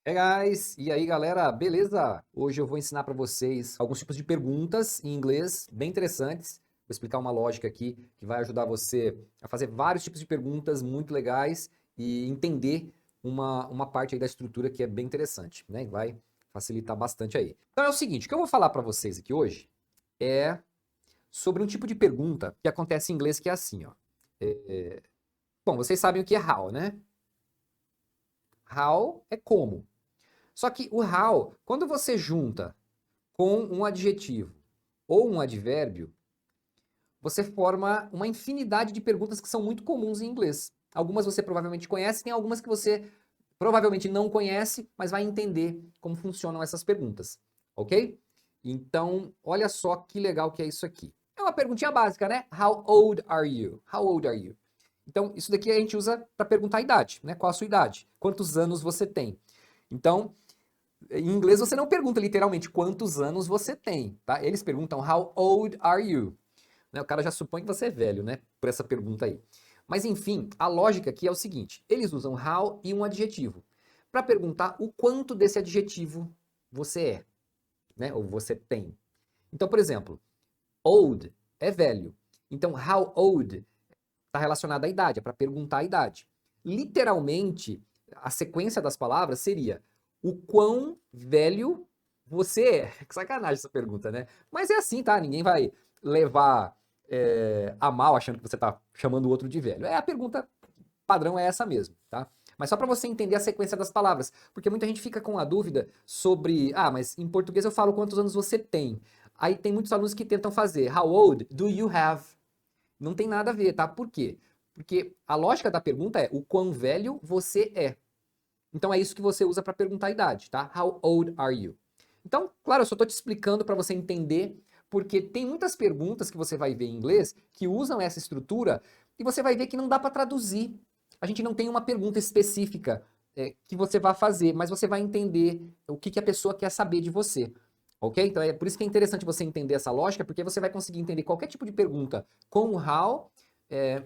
Hey guys, e aí galera, beleza? Hoje eu vou ensinar para vocês alguns tipos de perguntas em inglês bem interessantes. Vou explicar uma lógica aqui que vai ajudar você a fazer vários tipos de perguntas muito legais e entender uma parte aí da estrutura que é bem interessante, né? E vai facilitar bastante aí. Então é o seguinte, o que eu vou falar para vocês aqui hoje é sobre um tipo de pergunta que acontece em inglês que é assim, ó. Bom, vocês sabem o que é how, né? How é como. Só que o how, quando você junta com um adjetivo ou um advérbio, você forma uma infinidade de perguntas que são muito comuns em inglês. Algumas você provavelmente conhece, tem algumas que você provavelmente não conhece, mas vai entender como funcionam essas perguntas, ok? Então, olha só que legal que é isso aqui. É uma perguntinha básica, né? How old are you? How old are you? Então, isso daqui a gente usa para perguntar a idade, né? Qual a sua idade? Quantos anos você tem? Então, em inglês você não pergunta literalmente quantos anos você tem, tá? Eles perguntam how old are you? Né? O cara já supõe que você é velho, né? Por essa pergunta aí. Mas enfim, a lógica aqui é o seguinte: eles usam how e um adjetivo para perguntar o quanto desse adjetivo você é, né? Ou você tem. Então, por exemplo, old é velho. Então, how old está relacionado à idade, é para perguntar a idade. Literalmente, a sequência das palavras seria o quão velho você é. Que sacanagem essa pergunta, né? Mas é assim, tá? Ninguém vai levar a mal achando que você tá chamando o outro de velho. É a pergunta padrão é essa mesmo, tá? Mas só para você entender a sequência das palavras, porque muita gente fica com a dúvida sobre, mas em português eu falo quantos anos você tem. Aí tem muitos alunos que tentam fazer, how old do you have? Não tem nada a ver, tá? Por quê? Porque a lógica da pergunta é o quão velho você é. Então é isso que você usa para perguntar a idade, tá? How old are you? Então, claro, eu só estou te explicando para você entender, porque tem muitas perguntas que você vai ver em inglês que usam essa estrutura e você vai ver que não dá para traduzir. A gente não tem uma pergunta específica que você vai fazer, mas você vai entender o que a pessoa quer saber de você. Ok? Então é por isso que é interessante você entender essa lógica, porque você vai conseguir entender qualquer tipo de pergunta com o how,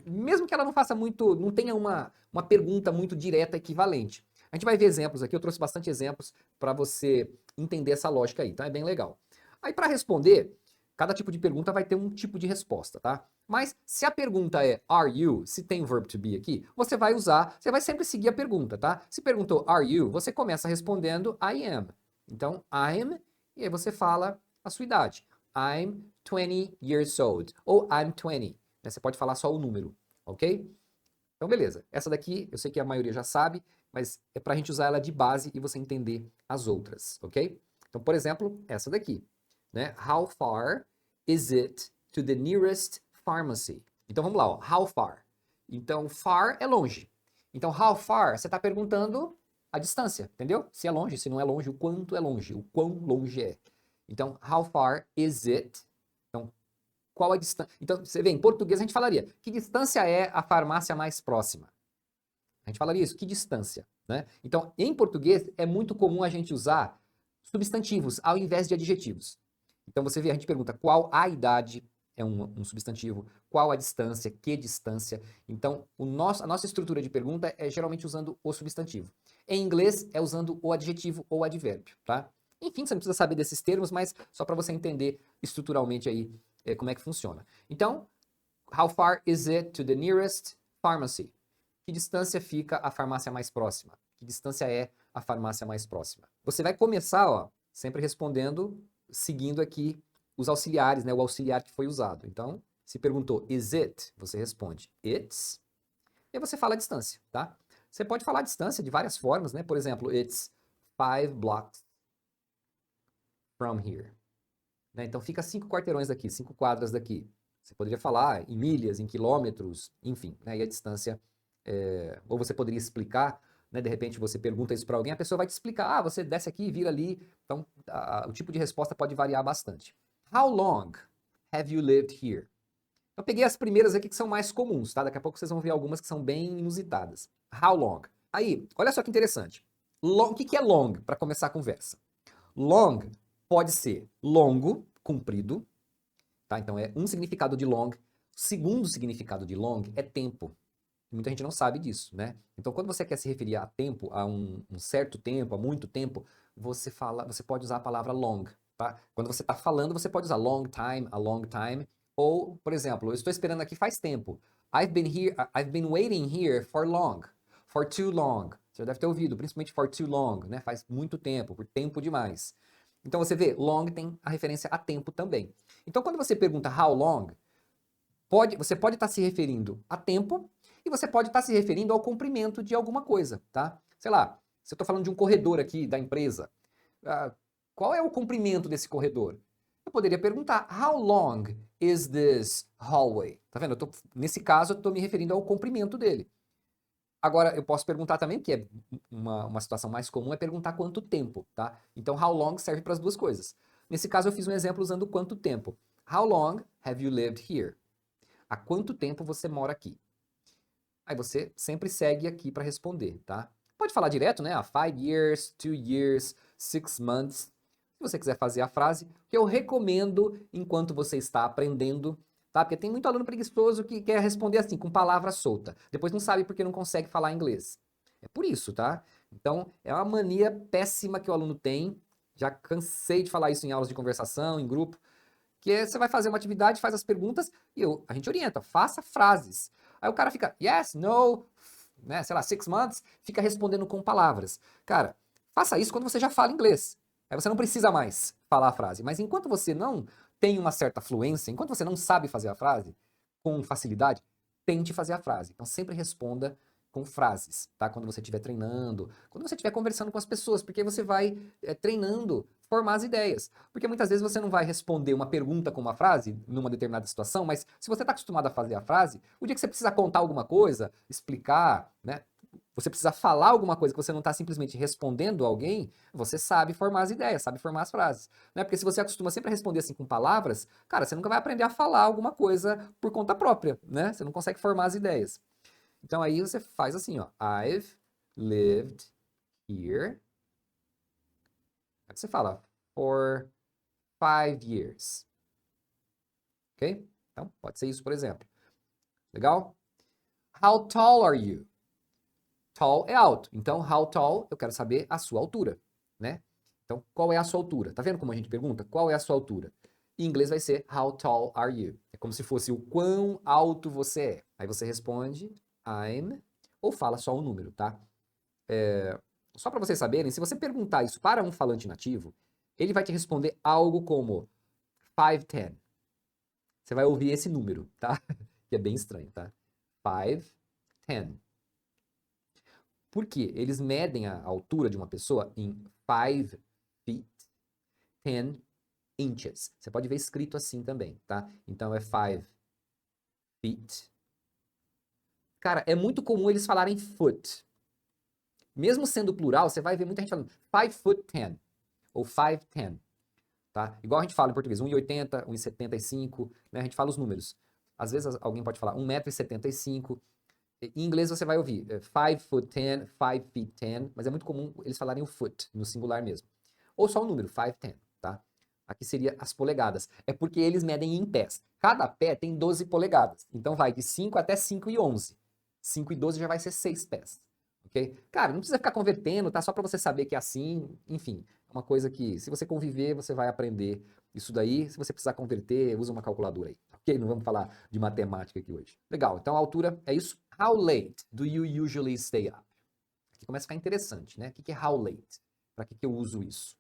mesmo que ela não faça muito, não tenha uma pergunta muito direta equivalente. A gente vai ver exemplos aqui, eu trouxe bastante exemplos para você entender essa lógica aí, então é bem legal. Aí para responder, cada tipo de pergunta vai ter um tipo de resposta, tá? Mas se a pergunta é are you, se tem o verbo to be aqui, você vai usar, você vai sempre seguir a pergunta, tá? Se perguntou are you, você começa respondendo I am. Então, I'm, e aí você fala a sua idade. I'm 20 years old. Ou I'm 20. Né? Você pode falar só o número, ok? Então, beleza. Essa daqui, eu sei que a maioria já sabe, mas é para a gente usar ela de base e você entender as outras, ok? Então, por exemplo, essa daqui, né? How far is it to the nearest pharmacy? Então, vamos lá, ó. How far? Então, far é longe. Então, how far, você está perguntando a distância, entendeu? Se é longe, se não é longe, o quanto é longe, o quão longe é. Então, how far is it? Então, qual a distância? Então, você vê, em português a gente falaria, que distância é a farmácia mais próxima? A gente falaria isso, que distância, né? Então, em português é muito comum a gente usar substantivos ao invés de adjetivos. Então, você vê, a gente pergunta qual a idade é um substantivo, qual a distância, que distância. Então, a nossa estrutura de pergunta é geralmente usando o substantivo. Em inglês é usando o adjetivo ou advérbio, tá? Enfim, você não precisa saber desses termos, mas só para você entender estruturalmente aí como é que funciona. Então, how far is it to the nearest pharmacy? Que distância fica a farmácia mais próxima? Que distância é a farmácia mais próxima? Você vai começar, ó, sempre respondendo, seguindo aqui os auxiliares, né, o auxiliar que foi usado. Então, se perguntou is it, você responde it's, e você fala a distância, tá? Você pode falar a distância de várias formas, né? Por exemplo, it's 5 blocks from here. Né? Então fica 5 quarteirões daqui, 5 quadras daqui. Você poderia falar em milhas, em quilômetros, enfim, né? E a distância, ou você poderia explicar, né? De repente você pergunta isso para alguém, a pessoa vai te explicar, você desce aqui, vira ali. Então o tipo de resposta pode variar bastante. How long have you lived here? Eu peguei as primeiras aqui que são mais comuns, tá? Daqui a pouco vocês vão ver algumas que são bem inusitadas. How long? Aí, olha só que interessante. O que é long, para começar a conversa? Long pode ser longo, comprido, tá? Então é um significado de long. O segundo significado de long é tempo. Muita gente não sabe disso, né? Então, quando você quer se referir a tempo, a um certo tempo, a muito tempo, você pode usar a palavra long, tá? Quando você está falando, você pode usar long time, a long time. Ou, por exemplo, eu estou esperando aqui faz tempo. I've been waiting here for long. For too long. Você já deve ter ouvido, principalmente for too long, né? Faz muito tempo, por tempo demais. Então você vê, long tem a referência a tempo também. Então quando você pergunta how long, você pode estar se referindo a tempo e você pode estar se referindo ao comprimento de alguma coisa, tá? Sei lá, se eu estou falando de um corredor aqui da empresa, ah, qual é o comprimento desse corredor? Eu poderia perguntar, how long is this hallway? Tá vendo? Nesse caso, eu estou me referindo ao comprimento dele. Agora, eu posso perguntar também, que é uma situação mais comum, é perguntar quanto tempo, tá? Então, how long serve para as duas coisas. Nesse caso, eu fiz um exemplo usando quanto tempo. How long have you lived here? Há quanto tempo você mora aqui? Aí você sempre segue aqui para responder, tá? Pode falar direto, né? 5 years, 2 years, 6 months. Se você quiser fazer a frase, que eu recomendo enquanto você está aprendendo, tá? Porque tem muito aluno preguiçoso que quer responder assim, com palavra solta. Depois não sabe porque não consegue falar inglês. É por isso, tá? Então, é uma mania péssima que o aluno tem. Já cansei de falar isso em aulas de conversação, em grupo. Que você vai fazer uma atividade, faz as perguntas e a gente orienta, faça frases. Aí o cara fica, yes, no, né, sei lá, 6 months, fica respondendo com palavras. Cara, faça isso quando você já fala inglês. Aí você não precisa mais falar a frase. Mas enquanto você não tem uma certa fluência, enquanto você não sabe fazer a frase com facilidade, tente fazer a frase. Então sempre responda com frases, tá? Quando você estiver treinando, quando você estiver conversando com as pessoas, porque você vai treinando formar as ideias. Porque muitas vezes você não vai responder uma pergunta com uma frase numa determinada situação, mas se você está acostumado a fazer a frase, o dia que você precisa contar alguma coisa, explicar, né? Você precisa falar alguma coisa que você não está simplesmente respondendo a alguém, você sabe formar as ideias, sabe formar as frases. Né? Porque se você acostuma sempre a responder assim com palavras, cara, você nunca vai aprender a falar alguma coisa por conta própria, né? Você não consegue formar as ideias. Então aí você faz assim, ó. I've lived here. Aí você fala for 5 years. Ok? Então, pode ser isso, por exemplo. Legal? How tall are you? Tall é alto. Então, how tall, eu quero saber a sua altura, né? Então, qual é a sua altura? Tá vendo como a gente pergunta? Qual é a sua altura? Em inglês vai ser how tall are you? É como se fosse o quão alto você é. Aí você responde I'm ou fala só o número, tá? Só para vocês saberem, se você perguntar isso para um falante nativo, ele vai te responder algo como 5'10". Você vai ouvir esse número, tá? Que é bem estranho, tá? 5'10". Por quê? Eles medem a altura de uma pessoa em 5 feet 10 inches. Você pode ver escrito assim também, tá? Então é 5 feet. Cara, é muito comum eles falarem foot. Mesmo sendo plural, você vai ver muita gente falando 5'10" ou 5'10", tá? Igual a gente fala em português, 1,80, 1,75, né? A gente fala os números. Às vezes alguém pode falar 1,75 m. Em inglês você vai ouvir 5'10", 5'10", mas é muito comum eles falarem o foot, no singular mesmo. Ou só o número, 5'10", tá? Aqui seria as polegadas. É porque eles medem em pés. Cada pé tem 12 polegadas. Então vai de 5 até 5,11. 5,12 já vai ser 6 pés. Ok? Cara, não precisa ficar convertendo, tá? Só para você saber que é assim. Enfim, é uma coisa que, se você conviver, você vai aprender isso daí. Se você precisar converter, usa uma calculadora aí. Ok? Não vamos falar de matemática aqui hoje. Legal, então a altura é isso. How late do you usually stay up? Aqui começa a ficar interessante, né? O que é how late? Para que eu uso isso?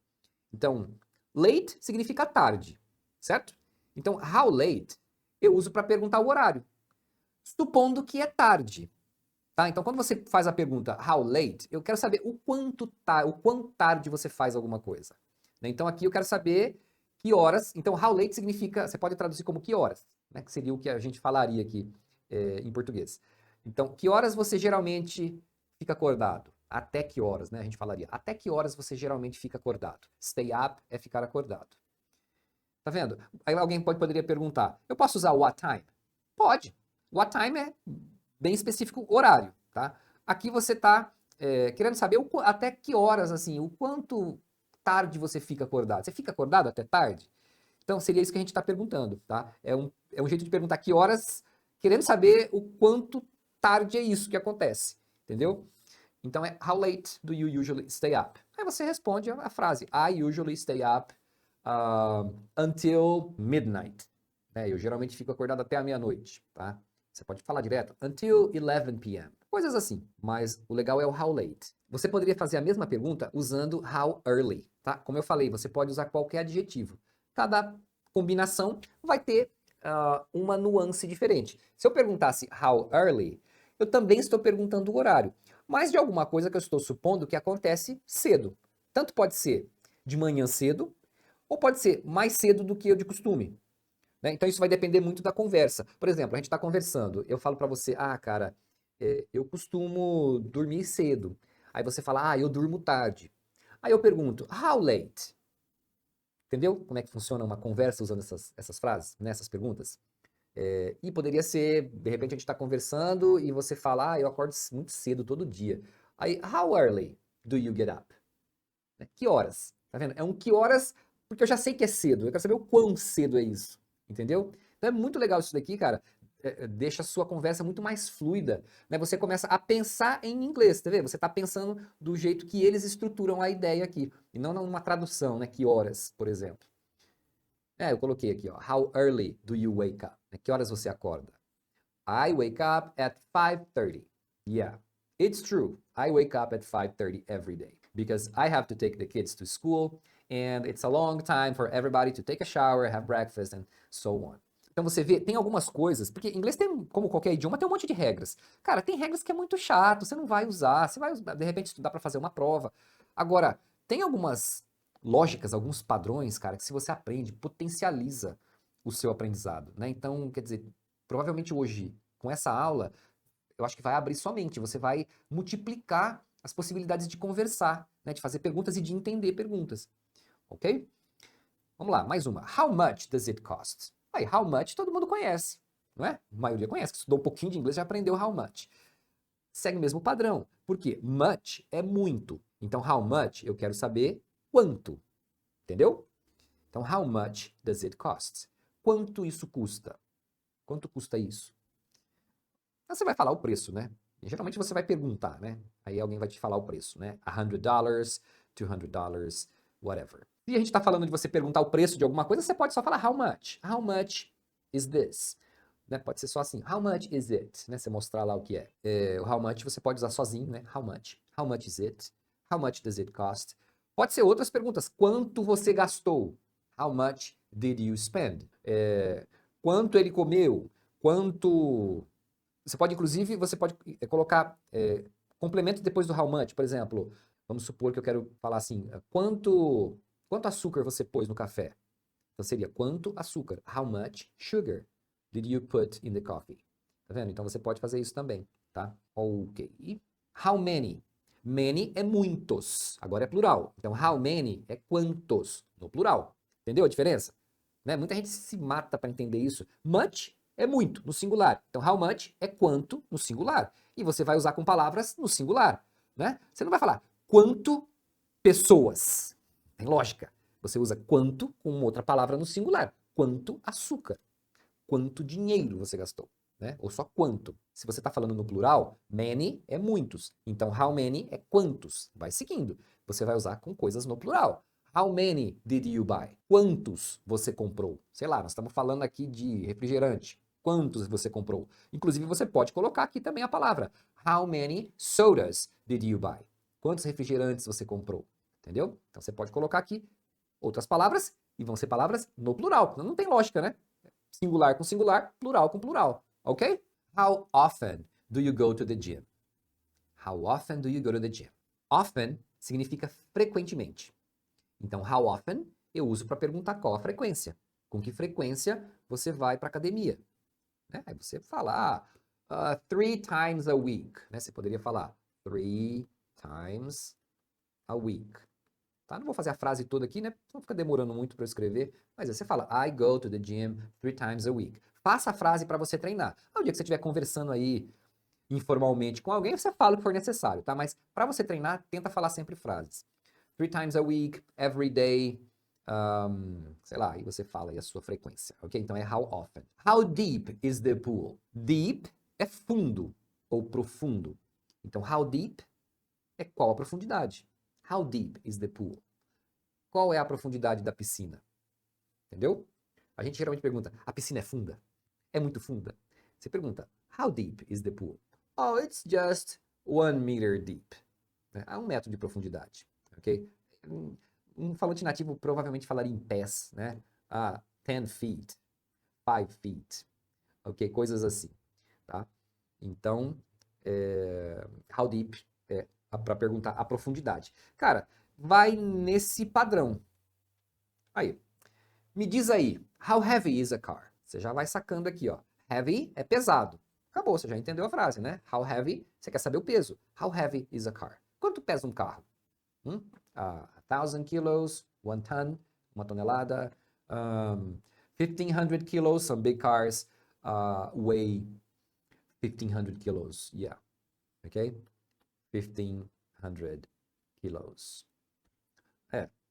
Então, late significa tarde, certo? Então, how late eu uso para perguntar o horário, supondo que é tarde. Tá? Então, quando você faz a pergunta how late, eu quero saber o quão tarde você faz alguma coisa. Né? Então, aqui eu quero saber que horas. Então, how late significa, você pode traduzir como que horas, né? Que seria o que a gente falaria aqui em português. Então, que horas você geralmente fica acordado? Até que horas, né? A gente falaria. Até que horas você geralmente fica acordado? Stay up é ficar acordado. Tá vendo? Aí alguém poderia perguntar: eu posso usar what time? Pode. What time é bem específico horário, tá? Aqui você está querendo saber até que horas, assim, o quanto tarde você fica acordado. Você fica acordado até tarde? Então, seria isso que a gente está perguntando, tá? É um jeito de perguntar que horas, querendo saber o quanto tarde é isso que acontece, entendeu? Então é how late do you usually stay up? Aí você responde a frase I usually stay up until midnight. Eu geralmente fico acordado até a meia-noite, tá? Você pode falar direto until 11 p.m. Coisas assim, mas o legal é o how late. Você poderia fazer a mesma pergunta usando how early, tá? Como eu falei, você pode usar qualquer adjetivo. Cada combinação vai ter uma nuance diferente. Se eu perguntasse how early, eu também estou perguntando o horário, mas de alguma coisa que eu estou supondo que acontece cedo. Tanto pode ser de manhã cedo, ou pode ser mais cedo do que eu de costume. Né? Então isso vai depender muito da conversa. Por exemplo, a gente está conversando, eu falo para você, cara, eu costumo dormir cedo. Aí você fala, eu durmo tarde. Aí eu pergunto, how late? Entendeu como é que funciona uma conversa usando essas frases, né, essas perguntas? E poderia ser, de repente a gente está conversando e você fala, eu acordo muito cedo todo dia. Aí, how early do you get up? Né? Que horas? Tá vendo? É um que horas, porque eu já sei que é cedo. Eu quero saber o quão cedo é isso. Entendeu? Então é muito legal isso daqui, cara. Deixa a sua conversa muito mais fluida. Né? Você começa a pensar em inglês, tá vendo? Você está pensando do jeito que eles estruturam a ideia aqui. E não numa tradução, né? Que horas, por exemplo. Eu coloquei aqui, ó. How early do you wake up? Que horas você acorda? I wake up at 5:30. Yeah, it's true. I wake up at 5:30 every day because I have to take the kids to school and it's a long time for everybody to take a shower, have breakfast and so on. Então você vê, tem algumas coisas, porque inglês tem, como qualquer idioma, tem um monte de regras. Cara, tem regras que é muito chato, você não vai usar, você vai, de repente, estudar para fazer uma prova. Agora, tem algumas lógicas, alguns padrões, cara, que se você aprende, potencializa o seu aprendizado, né? Então, quer dizer, provavelmente hoje, com essa aula, eu acho que vai abrir sua mente, você vai multiplicar as possibilidades de conversar, né? De fazer perguntas e de entender perguntas, ok? Vamos lá, mais uma. How much does it cost? Aí, how much todo mundo conhece, não é? A maioria conhece, que estudou um pouquinho de inglês já aprendeu how much. Segue o mesmo padrão, porque much é muito. Então, how much eu quero saber quanto, entendeu? Então, how much does it cost? Quanto isso custa? Quanto custa isso? Você vai falar o preço, né? E geralmente você vai perguntar, né? Aí alguém vai te falar o preço, né? $100, $200, whatever. Se a gente está falando de você perguntar o preço de alguma coisa, você pode só falar how much. How much is this? Né? Pode ser só assim, how much is it? Né? Você mostrar lá o que é. O how much você pode usar sozinho, né? How much? How much is it? How much does it cost? Pode ser outras perguntas. Quanto você gastou? How much did you spend? Quanto ele comeu? Quanto... Você pode, inclusive, colocar complemento depois do how much. Por exemplo, vamos supor que eu quero falar assim, quanto açúcar você pôs no café? Então seria, quanto açúcar? How much sugar did you put in the coffee? Tá vendo? Então você pode fazer isso também, tá? Ok. How many? Many é muitos. Agora é plural. Então, how many é quantos, no plural. Entendeu a diferença? Né? Muita gente se mata para entender isso. Much é muito, no singular. Então, how much é quanto, no singular. E você vai usar com palavras no singular. Né? Você não vai falar quanto pessoas. Tem lógica. Você usa quanto com outra palavra no singular. Quanto açúcar. Quanto dinheiro você gastou. Né? Ou só quanto. Se você está falando no plural, many é muitos. Então, how many é quantos. Vai seguindo. Você vai usar com coisas no plural. How many did you buy? Quantos você comprou? Sei lá, nós estamos falando aqui de refrigerante. Quantos você comprou? Inclusive, você pode colocar aqui também a palavra. How many sodas did you buy? Quantos refrigerantes você comprou? Entendeu? Então, você pode colocar aqui outras palavras e vão ser palavras no plural. Não tem lógica, né? Singular com singular, plural com plural. Ok? How often do you go to the gym? How often do you go to the gym? Often significa frequentemente. Então, how often eu uso para perguntar qual a frequência. Com que frequência você vai para academia? Né? Aí você fala, 3 times a week. Né? Você poderia falar 3 times a week. Tá? Não vou fazer a frase toda aqui, né? Não fica demorando muito para eu escrever. Mas aí você fala, I go to the gym 3 times a week. Faça a frase para você treinar. Ao dia que você estiver conversando aí informalmente com alguém, você fala o que for necessário, tá? Mas para você treinar, tenta falar sempre frases. 3 times a week, every day, sei lá, aí você fala aí a sua frequência, ok? Então é how often. How deep is the pool? Deep é fundo, ou profundo. Então, how deep é qual a profundidade. How deep is the pool? Qual é a profundidade da piscina? Entendeu? A gente geralmente pergunta, a piscina é funda? É muito funda? Você pergunta, how deep is the pool? Oh, it's just 1 meter deep. Há 1 metro de profundidade, ok? Um falante nativo provavelmente falaria em pés, né? 10 feet, 5 feet, ok? Coisas assim, tá? Então, how deep é para perguntar a profundidade. Cara, vai nesse padrão. Aí, me diz aí, how heavy is a car? Você já vai sacando aqui, ó. Heavy é pesado. Acabou, você já entendeu a frase, né? How heavy, você quer saber o peso. How heavy is a car? Quanto pesa um carro? 1,000 kilos, 1 ton, 1 tonelada. 1,500 kilos, some big cars weigh 1,500 kilos. Yeah, ok? 1,500 kilos.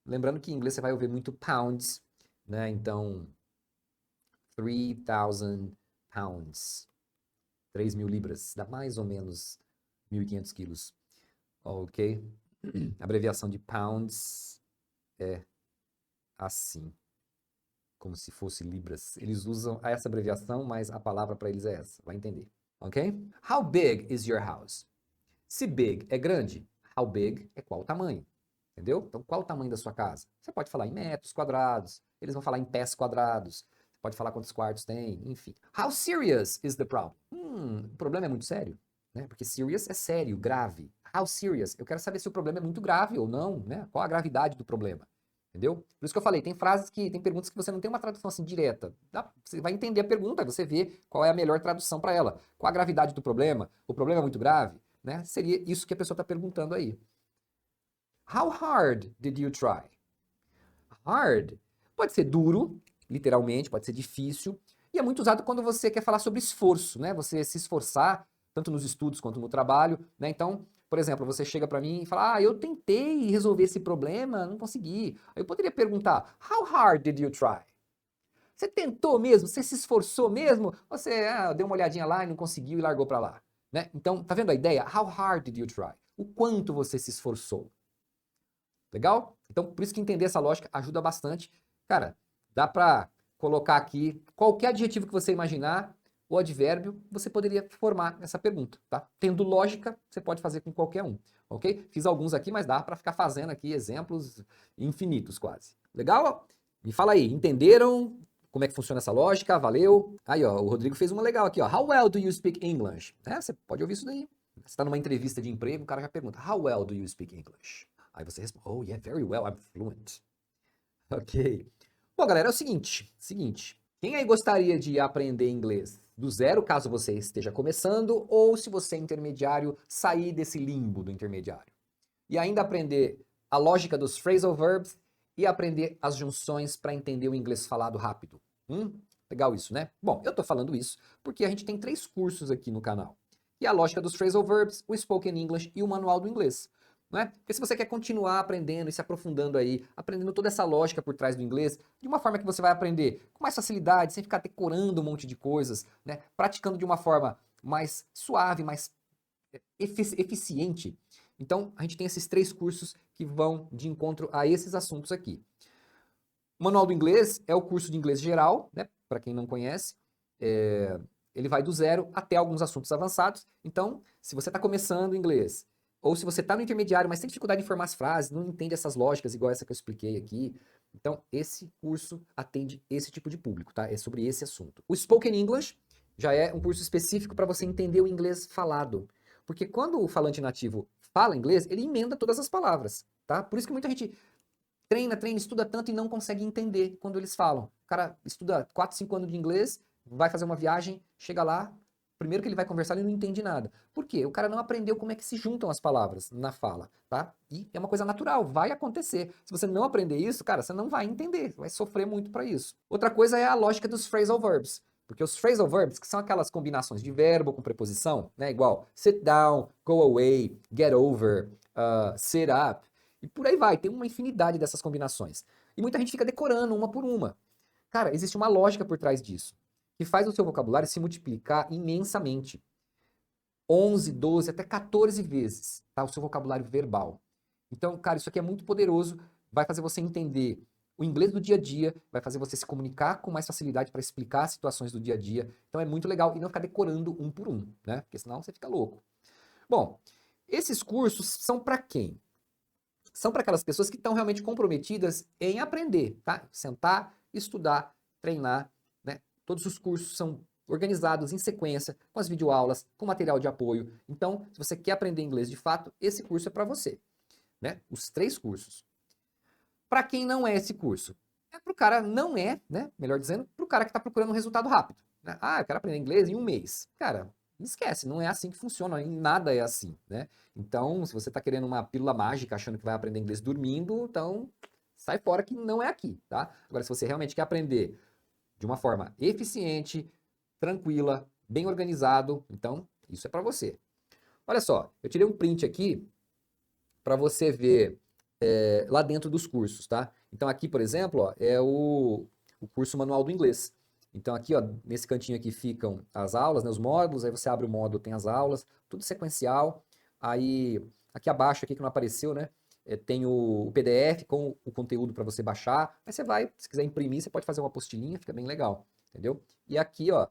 Lembrando que em inglês você vai ouvir muito pounds, né? Então, 3,000 pounds. 3.000 libras. Dá mais ou menos 1.500 quilos. Ok? A abreviação de pounds é assim. Como se fosse libras. Eles usam essa abreviação, mas a palavra para eles é essa. Vai entender. Ok? How big is your house? Se big é grande, how big é qual o tamanho. Entendeu? Então, qual o tamanho da sua casa? Você pode falar em metros quadrados, eles vão falar em pés quadrados, você pode falar quantos quartos tem, enfim. How serious is the problem? O problema é muito sério, né? Porque serious é sério, grave. How serious? Eu quero saber se o problema é muito grave ou não, né? Qual a gravidade do problema, entendeu? Por isso que eu falei, tem perguntas que você não tem uma tradução assim direta. Você vai entender a pergunta, você vê qual é a melhor tradução para ela. Qual a gravidade do problema? O problema é muito grave, né? Seria isso que a pessoa está perguntando aí. How hard did you try? Hard pode ser duro, literalmente, pode ser difícil, e é muito usado quando você quer falar sobre esforço, né? Você se esforçar, tanto nos estudos quanto no trabalho, né? Então, por exemplo, você chega para mim e fala, eu tentei resolver esse problema, não consegui. Aí eu poderia perguntar, how hard did you try? Você tentou mesmo? Você se esforçou mesmo? Você deu uma olhadinha lá e não conseguiu e largou para lá, né? Então, tá vendo a ideia? How hard did you try? O quanto você se esforçou? Legal? Então, por isso que entender essa lógica ajuda bastante. Cara, dá para colocar aqui qualquer adjetivo que você imaginar, o advérbio, você poderia formar essa pergunta, tá? Tendo lógica, você pode fazer com qualquer um, ok? Fiz alguns aqui, mas dá para ficar fazendo aqui exemplos infinitos quase. Legal? Me fala aí, entenderam como é que funciona essa lógica? Valeu? Aí, ó, o Rodrigo fez uma legal aqui, ó. How well do you speak English? Você pode ouvir isso daí. Você está numa entrevista de emprego, o cara já pergunta, How well do you speak English? Aí você responde, oh yeah, very well, I'm fluent. Ok. Bom, galera, é o seguinte, quem aí gostaria de aprender inglês do zero, caso você esteja começando, ou se você é intermediário, sair desse limbo do intermediário? E ainda aprender a lógica dos phrasal verbs e aprender as junções para entender o inglês falado rápido. Legal isso, né? Bom, eu tô falando isso porque a gente tem 3 cursos aqui no canal. E a lógica dos phrasal verbs, o spoken English e o manual do inglês. Né? Porque se você quer continuar aprendendo e se aprofundando aí, aprendendo toda essa lógica por trás do inglês, de uma forma que você vai aprender com mais facilidade, sem ficar decorando um monte de coisas, né? Praticando de uma forma mais suave, mais eficiente. Então, a gente tem esses 3 cursos que vão de encontro a esses assuntos aqui. O Manual do Inglês é o curso de inglês geral, né? Para quem não conhece. Ele vai do zero até alguns assuntos avançados. Então, se você está começando inglês, ou se você está no intermediário, mas tem dificuldade em formar as frases, não entende essas lógicas igual essa que eu expliquei aqui, então esse curso atende esse tipo de público, tá? É sobre esse assunto. O Spoken English já é um curso específico para você entender o inglês falado. Porque quando o falante nativo fala inglês, ele emenda todas as palavras, tá? Por isso que muita gente treina, estuda tanto e não consegue entender quando eles falam. O cara estuda 4, 5 anos de inglês, vai fazer uma viagem, chega lá, primeiro que ele vai conversar, ele não entende nada. Por quê? O cara não aprendeu como é que se juntam as palavras na fala, tá? E é uma coisa natural, vai acontecer. Se você não aprender isso, cara, você não vai entender, vai sofrer muito para isso. Outra coisa é a lógica dos phrasal verbs. Porque os phrasal verbs, que são aquelas combinações de verbo com preposição, né? Igual sit down, go away, get over, sit up, e por aí vai, tem uma infinidade dessas combinações. E muita gente fica decorando uma por uma. Cara, existe uma lógica por trás disso, que faz o seu vocabulário se multiplicar imensamente. 11, 12, até 14 vezes, tá? O seu vocabulário verbal. Então, cara, isso aqui é muito poderoso, vai fazer você entender o inglês do dia a dia, vai fazer você se comunicar com mais facilidade para explicar situações do dia a dia. Então é muito legal e não ficar decorando um por um, né? Porque senão você fica louco. Bom, esses cursos são para quem? São para aquelas pessoas que estão realmente comprometidas em aprender, tá? Sentar, estudar, treinar, né? Todos os cursos são organizados em sequência, com as videoaulas, com material de apoio. Então, se você quer aprender inglês de fato, esse curso é para você, né? Os 3 cursos. Para quem não é esse curso? É para o cara não é, né? Melhor dizendo, para o cara que está procurando um resultado rápido, né? Ah, eu quero aprender inglês em um mês. Cara, esquece, não é assim que funciona, em nada é assim, né? Então, se você está querendo uma pílula mágica, achando que vai aprender inglês dormindo, então sai fora que não é aqui, tá? Agora, se você realmente quer aprender de uma forma eficiente, tranquila, bem organizado, então isso é para você. Olha só, eu tirei um print aqui para você ver lá dentro dos cursos, tá? Então aqui, por exemplo, ó, é o curso Manual do Inglês. Então aqui, ó, nesse cantinho aqui ficam as aulas, né, os módulos, aí você abre o módulo, tem as aulas, tudo sequencial. Aí, aqui abaixo, aqui que não apareceu, né, tem o PDF com o conteúdo para você baixar. Aí você vai, se quiser imprimir, você pode fazer uma apostilinha, fica bem legal, entendeu? E aqui, ó,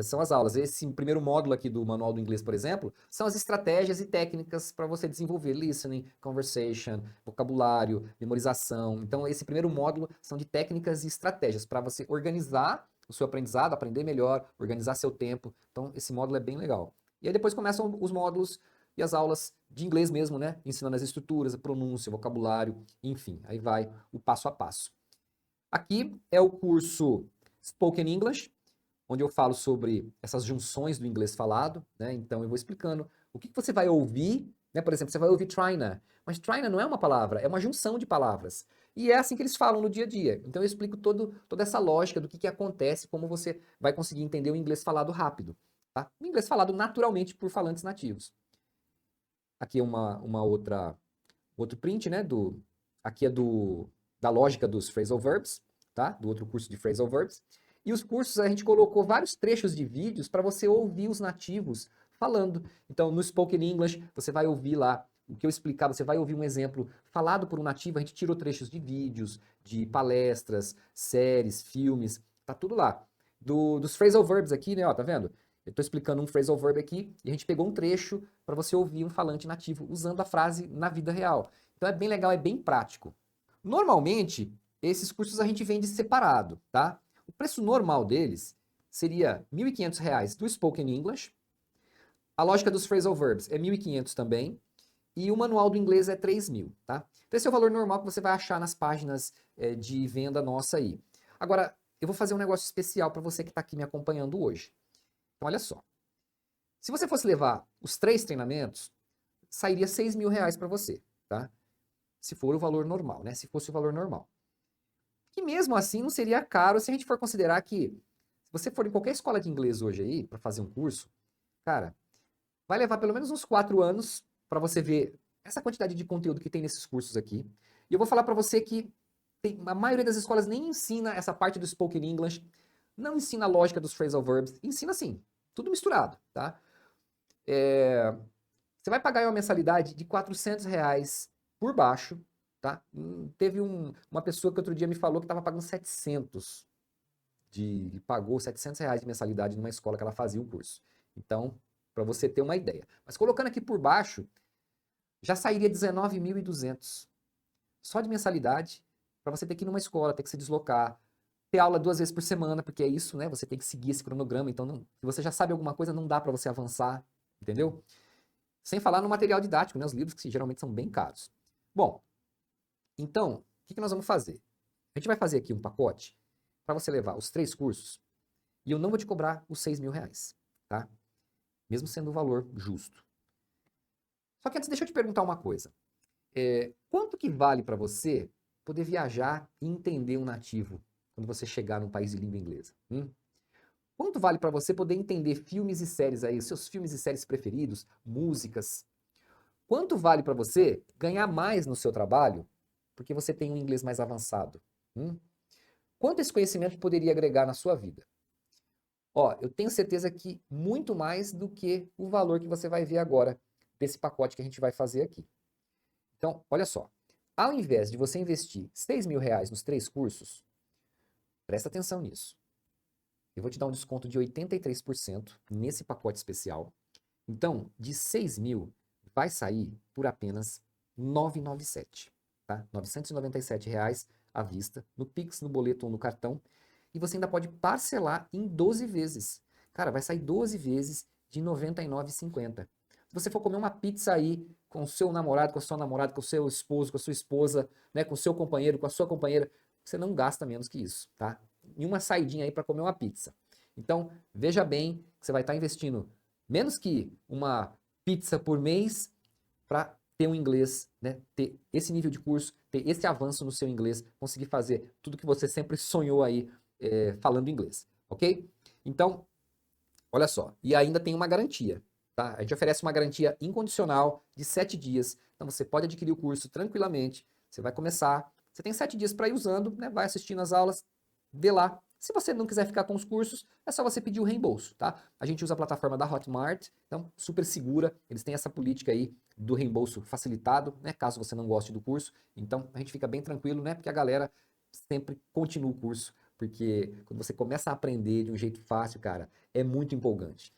são as aulas. Esse primeiro módulo aqui do Manual do Inglês, por exemplo, são as estratégias e técnicas para você desenvolver listening, conversation, vocabulário, memorização. Então, esse primeiro módulo são de técnicas e estratégias para você organizar o seu aprendizado, aprender melhor, organizar seu tempo. Então, esse módulo é bem legal. E aí depois começam os módulos e as aulas de inglês mesmo, né? Ensinando as estruturas, a pronúncia, o vocabulário, enfim. Aí vai o passo a passo. Aqui é o curso Spoken English, onde eu falo sobre essas junções do inglês falado, né? Então eu vou explicando o que você vai ouvir, né? Por exemplo, você vai ouvir Trina, mas Trina não é uma palavra, é uma junção de palavras. E é assim que eles falam no dia a dia. Então eu explico toda essa lógica do que acontece, como você vai conseguir entender o inglês falado rápido, tá? O inglês falado naturalmente por falantes nativos. Aqui é outro print, né? Aqui é da lógica dos phrasal verbs, tá? Do outro curso de phrasal verbs. E os cursos a gente colocou vários trechos de vídeos para você ouvir os nativos falando. Então, no Spoken English, você vai ouvir lá o que eu explicar, você vai ouvir um exemplo falado por um nativo, a gente tirou trechos de vídeos, de palestras, séries, filmes, tá tudo lá. Dos phrasal verbs aqui, né, ó, tá vendo? Eu estou explicando um phrasal verb aqui e a gente pegou um trecho para você ouvir um falante nativo usando a frase na vida real. Então é bem legal, é bem prático. Normalmente, esses cursos a gente vende separado, tá? O preço normal deles seria R$ 1.500 do Spoken English. A lógica dos phrasal verbs é 1.500 também. E o manual do inglês é 3.000, tá? Então esse é o valor normal que você vai achar nas páginas de venda nossa aí. Agora, eu vou fazer um negócio especial para você que está aqui me acompanhando hoje. Então, olha só. Se você fosse levar os 3 treinamentos, sairia R$ 6.000 para você, tá? Se for o valor normal, né? Se fosse o valor normal. Que mesmo assim não seria caro se a gente for considerar que, se você for em qualquer escola de inglês hoje aí, para fazer um curso, cara, vai levar pelo menos uns 4 anos para você ver essa quantidade de conteúdo que tem nesses cursos aqui. E eu vou falar para você que a maioria das escolas nem ensina essa parte do Spoken English, não ensina a lógica dos phrasal verbs, ensina assim, tudo misturado, tá? Você vai pagar uma mensalidade de R$ 400 por baixo, tá? Teve uma pessoa que outro dia me falou que estava pagando 700 pagou R$ 700 de mensalidade numa escola que ela fazia o curso. Então, para você ter uma ideia. Mas colocando aqui por baixo, já sairia 19.200 só de mensalidade para você ter que ir numa escola, ter que se deslocar, ter aula 2 vezes por semana, porque é isso, né? Você tem que seguir esse cronograma. Então, se você já sabe alguma coisa, não dá para você avançar, entendeu? Sem falar no material didático, né? Os livros que geralmente são bem caros. Bom, então, o que nós vamos fazer? A gente vai fazer aqui um pacote para você levar os 3 cursos e eu não vou te cobrar os R$ 6.000, tá? Mesmo sendo o valor justo. Só que antes, deixa eu te perguntar uma coisa. Quanto que vale para você poder viajar e entender um nativo quando você chegar num país de língua inglesa? Quanto vale para você poder entender filmes e séries aí, os seus filmes e séries preferidos, músicas? Quanto vale para você ganhar mais no seu trabalho porque você tem um inglês mais avançado? Quanto esse conhecimento poderia agregar na sua vida? Ó, eu tenho certeza que muito mais do que o valor que você vai ver agora desse pacote que a gente vai fazer aqui. Então, olha só. Ao invés de você investir R$ 6.000 nos 3 cursos, presta atenção nisso. Eu vou te dar um desconto de 83% nesse pacote especial. Então, de 6.000, vai sair por apenas R$ 997, tá? R$ 997 à vista, no Pix, no boleto ou no cartão. E você ainda pode parcelar em 12 vezes. Cara, vai sair 12 vezes de R$ 99,50. Se você for comer uma pizza aí com o seu namorado, com a sua namorada, com o seu esposo, com a sua esposa, né, com o seu companheiro, com a sua companheira, você não gasta menos que isso, tá? E uma saidinha aí para comer uma pizza. Então, veja bem que você vai estar investindo menos que uma pizza por mês para ter um inglês, né? Ter esse nível de curso, ter esse avanço no seu inglês, conseguir fazer tudo que você sempre sonhou aí falando inglês, ok? Então, olha só, e ainda tem uma garantia, tá? A gente oferece uma garantia incondicional de 7 dias, então você pode adquirir o curso tranquilamente, você vai começar, você tem 7 dias para ir usando, né? Vai assistindo as aulas, vê lá. Se você não quiser ficar com os cursos, é só você pedir o reembolso, tá? A gente usa a plataforma da Hotmart, então super segura, eles têm essa política aí do reembolso facilitado, né? Caso você não goste do curso, então a gente fica bem tranquilo, né? Porque a galera sempre continua o curso, porque quando você começa a aprender de um jeito fácil, cara, é muito empolgante.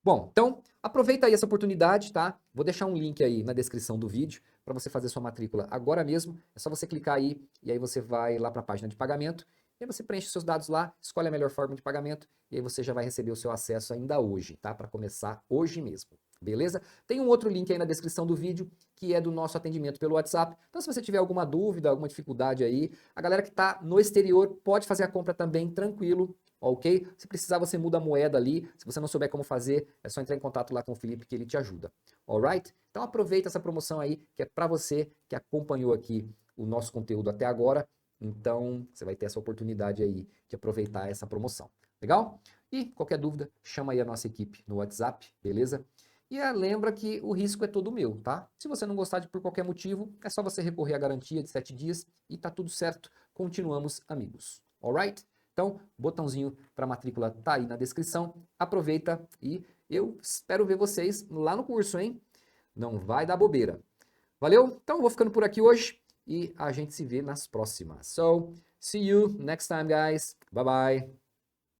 Bom, então aproveita aí essa oportunidade, tá? Vou deixar um link aí na descrição do vídeo para você fazer sua matrícula agora mesmo. É só você clicar aí e aí você vai lá para a página de pagamento. E aí você preenche seus dados lá, escolhe a melhor forma de pagamento e aí você já vai receber o seu acesso ainda hoje, tá? Para começar hoje mesmo. Beleza? Tem um outro link aí na descrição do vídeo, que é do nosso atendimento pelo WhatsApp. Então, se você tiver alguma dúvida, alguma dificuldade aí, a galera que está no exterior pode fazer a compra também, tranquilo, ok? Se precisar, você muda a moeda ali. Se você não souber como fazer, é só entrar em contato lá com o Felipe que ele te ajuda. Alright? Então, aproveita essa promoção aí, que é para você que acompanhou aqui o nosso conteúdo até agora. Então, você vai ter essa oportunidade aí de aproveitar essa promoção. Legal? E qualquer dúvida, chama aí a nossa equipe no WhatsApp, beleza? E lembra que o risco é todo meu, tá? Se você não gostar de por qualquer motivo, é só você recorrer à garantia de 7 dias e tá tudo certo. Continuamos amigos. Alright? Então, botãozinho para matrícula tá aí na descrição. Aproveita e eu espero ver vocês lá no curso, hein? Não vai dar bobeira. Valeu? Então, vou ficando por aqui hoje e a gente se vê nas próximas. So, see you next time, guys. Bye bye.